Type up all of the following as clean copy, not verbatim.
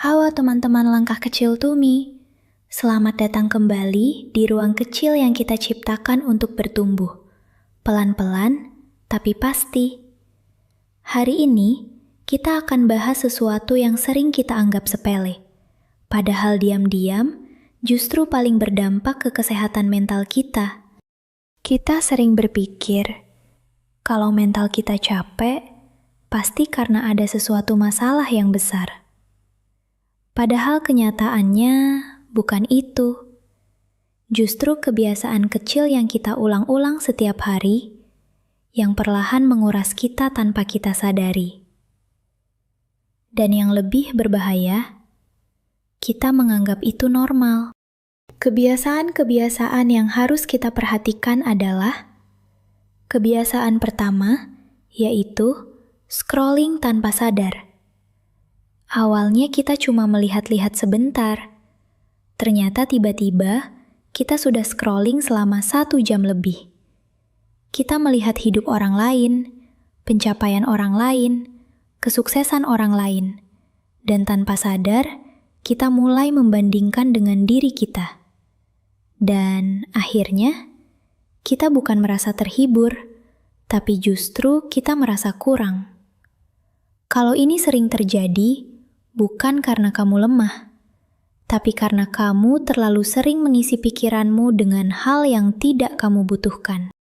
Halo teman-teman langkah kecil Tumi. Selamat datang kembali di ruang kecil yang kita ciptakan untuk bertumbuh. Pelan-pelan, tapi pasti. Hari ini, kita akan bahas sesuatu yang sering kita anggap sepele. Padahal diam-diam, justru paling berdampak ke kesehatan mental kita. Kita sering berpikir, kalau mental kita capek, pasti karena ada sesuatu masalah yang besar. Padahal kenyataannya bukan itu. Justru kebiasaan kecil yang kita ulang-ulang setiap hari, yang perlahan menguras kita tanpa kita sadari. Dan yang lebih berbahaya, kita menganggap itu normal. Kebiasaan-kebiasaan yang harus kita perhatikan adalah kebiasaan pertama, yaitu scrolling tanpa sadar. Awalnya kita cuma melihat-lihat sebentar. Ternyata tiba-tiba kita sudah scrolling selama 1 jam lebih. Kita melihat hidup orang lain, pencapaian orang lain, kesuksesan orang lain. Dan tanpa sadar, kita mulai membandingkan dengan diri kita. Dan akhirnya, kita bukan merasa terhibur, tapi justru kita merasa kurang. Kalau ini sering terjadi, bukan karena kamu lemah, tapi karena kamu terlalu sering mengisi pikiranmu dengan hal yang tidak kamu butuhkan.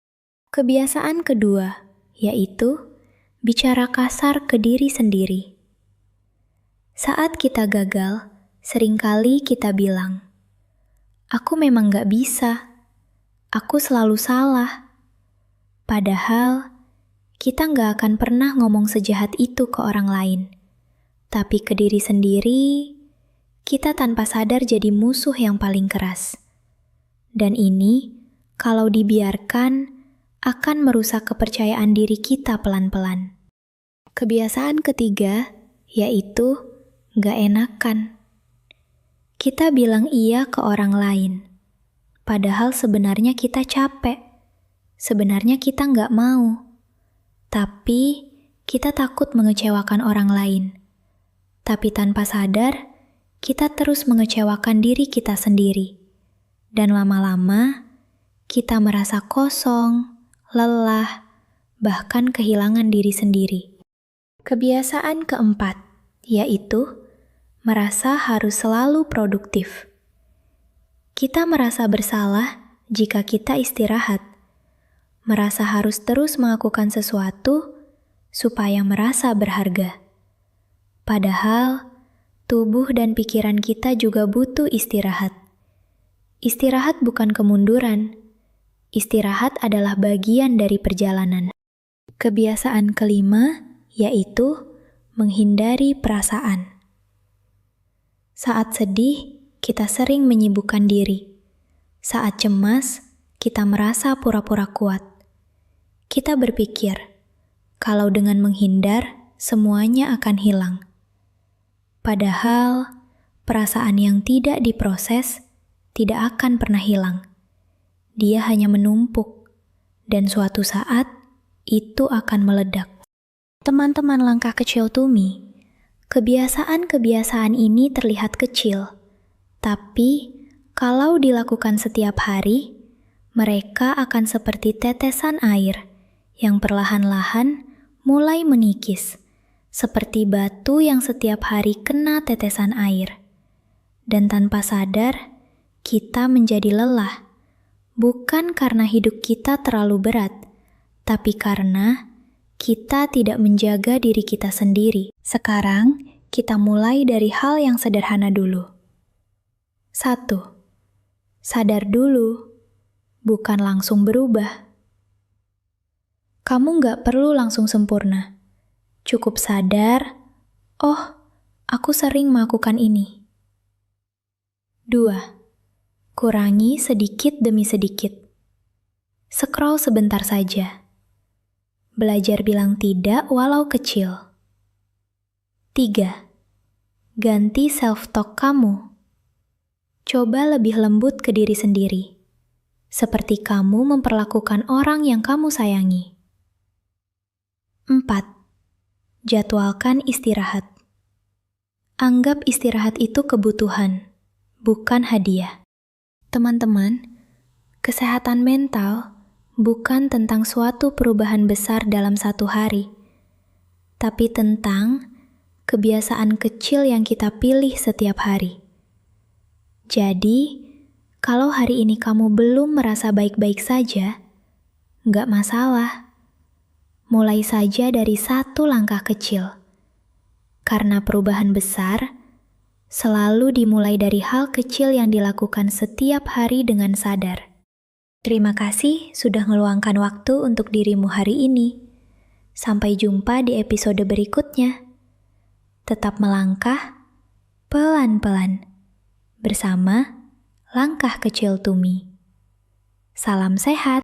Kebiasaan kedua, yaitu bicara kasar ke diri sendiri. Saat kita gagal, seringkali kita bilang, "Aku memang gak bisa, aku selalu salah." Padahal, kita gak akan pernah ngomong sejahat itu ke orang lain. Tapi ke diri sendiri, kita tanpa sadar jadi musuh yang paling keras. Dan ini, kalau dibiarkan, akan merusak kepercayaan diri kita pelan-pelan. Kebiasaan ketiga, yaitu gak enakan. Kita bilang iya ke orang lain, padahal sebenarnya kita capek. Sebenarnya kita gak mau. Tapi, kita takut mengecewakan orang lain. Tapi tanpa sadar, kita terus mengecewakan diri kita sendiri. Dan lama-lama, kita merasa kosong, lelah, bahkan kehilangan diri sendiri. Kebiasaan keempat, yaitu merasa harus selalu produktif. Kita merasa bersalah jika kita istirahat. Merasa harus terus melakukan sesuatu supaya merasa berharga. Padahal, tubuh dan pikiran kita juga butuh istirahat. Istirahat bukan kemunduran. Istirahat adalah bagian dari perjalanan. Kebiasaan kelima, yaitu menghindari perasaan. Saat sedih, kita sering menyibukkan diri. Saat cemas, kita merasa pura-pura kuat. Kita berpikir, kalau dengan menghindar, semuanya akan hilang. Padahal, perasaan yang tidak diproses tidak akan pernah hilang. Dia hanya menumpuk, dan suatu saat itu akan meledak. Teman-teman langkah kecil Tumi, kebiasaan-kebiasaan ini terlihat kecil, tapi kalau dilakukan setiap hari, mereka akan seperti tetesan air yang perlahan-lahan mulai menikis. Seperti batu yang setiap hari kena tetesan air. Dan tanpa sadar, kita menjadi lelah. Bukan karena hidup kita terlalu berat, tapi karena kita tidak menjaga diri kita sendiri. Sekarang, kita mulai dari hal yang sederhana dulu. 1. Sadar dulu, bukan langsung berubah. Kamu gak perlu langsung sempurna. Cukup sadar, oh, aku sering melakukan ini. 2. Kurangi sedikit demi sedikit. Scroll sebentar saja. Belajar bilang tidak walau kecil. 3. Ganti self-talk kamu. Coba lebih lembut ke diri sendiri. Seperti kamu memperlakukan orang yang kamu sayangi. 4. Jadwalkan istirahat. Anggap istirahat itu kebutuhan, bukan hadiah. Teman-teman, kesehatan mental bukan tentang suatu perubahan besar dalam satu hari, tapi tentang kebiasaan kecil yang kita pilih setiap hari. Jadi, kalau hari ini kamu belum merasa baik-baik saja, nggak masalah. Mulai saja dari satu langkah kecil. Karena perubahan besar selalu dimulai dari hal kecil yang dilakukan setiap hari dengan sadar. Terima kasih sudah meluangkan waktu untuk dirimu hari ini. Sampai jumpa di episode berikutnya. Tetap melangkah pelan-pelan bersama Langkah Kecil Tumi. Salam sehat.